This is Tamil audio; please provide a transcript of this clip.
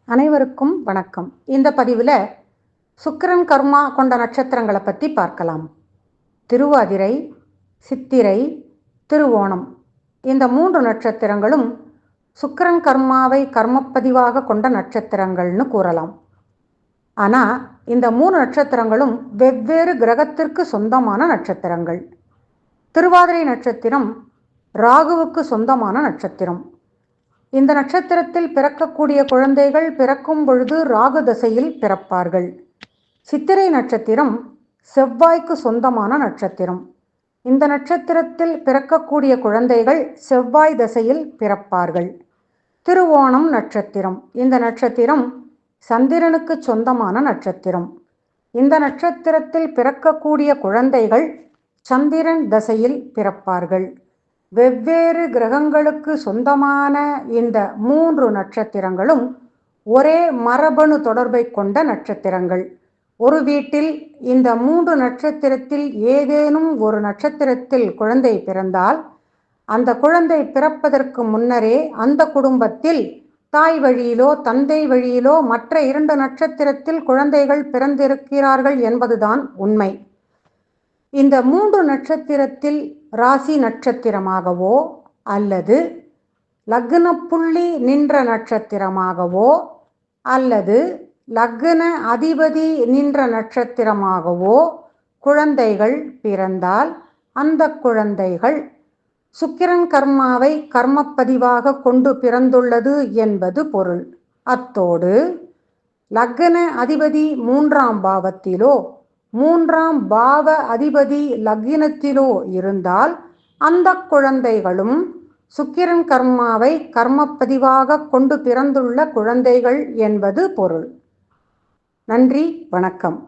அனைவருக்கும் வணக்கம். இந்த பதிவில் சுக்கிரன் கர்மா கொண்ட நட்சத்திரங்களை பற்றி பார்க்கலாம். திருவாதிரை, சித்திரை, திருவோணம் இந்த 3 நட்சத்திரங்களும் சுக்கிரன் கர்மாவை கர்மப்பதிவாக கொண்ட நட்சத்திரங்கள்னு கூறலாம். ஆனால் இந்த 3 நட்சத்திரங்களும் வெவ்வேறு கிரகத்திற்கு சொந்தமான நட்சத்திரங்கள். திருவாதிரை நட்சத்திரம் ராகுவுக்கு சொந்தமான நட்சத்திரம். இந்த நட்சத்திரத்தில் பிறக்கக்கூடிய குழந்தைகள் பிறக்கும் பொழுது ராகு தசையில் பிறப்பார்கள். சித்திரை நட்சத்திரம் செவ்வாய்க்கு சொந்தமான நட்சத்திரம். இந்த நட்சத்திரத்தில் பிறக்கக்கூடிய குழந்தைகள் செவ்வாய் தசையில் பிறப்பார்கள். திருவோணம் நட்சத்திரம். இந்த நட்சத்திரம் சந்திரனுக்கு சொந்தமான நட்சத்திரம். இந்த நட்சத்திரத்தில் பிறக்கக்கூடிய குழந்தைகள் சந்திரன் தசையில் பிறப்பார்கள். வெவ்வேறு கிரகங்களுக்கு சொந்தமான இந்த 3 நட்சத்திரங்களும் ஒரே மரபணு தொடர்பை கொண்ட நட்சத்திரங்கள். ஒரு வீட்டில் இந்த 3 நட்சத்திரத்தில் ஏதேனும் ஒரு நட்சத்திரத்தில் குழந்தை பிறந்தால் அந்த குழந்தை பிறப்பதற்கு முன்னரே அந்த குடும்பத்தில் தாய் வழியிலோ தந்தை வழியிலோ மற்ற 2 நட்சத்திரத்தில் குழந்தைகள் பிறந்திருக்கிறார்கள் என்பதுதான் உண்மை. இந்த 3 நட்சத்திரத்தில் ராசி நட்சத்திரமாகவோ அல்லது லக்ன புள்ளி நின்ற நட்சத்திரமாகவோ அல்லது லக்ன அதிபதி நின்ற நட்சத்திரமாகவோ குழந்தைகள் பிறந்தால் அந்த குழந்தைகள் சுக்கிரன் கர்மாவை கர்மப்பதிவாக கொண்டு பிறந்துள்ளது என்பது பொருள். அத்தோடு லக்ன அதிபதி 3ஆம் பாவத்திலோ 3ஆம் பாவ அதிபதி லக்னத்திலோ இருந்தால் அந்த குழந்தைகளும் சுக்கிரன் கர்மாவை கர்மப்பதிவாக கொண்டு பிறந்துள்ள குழந்தைகள் என்பது பொருள். நன்றி, வணக்கம்.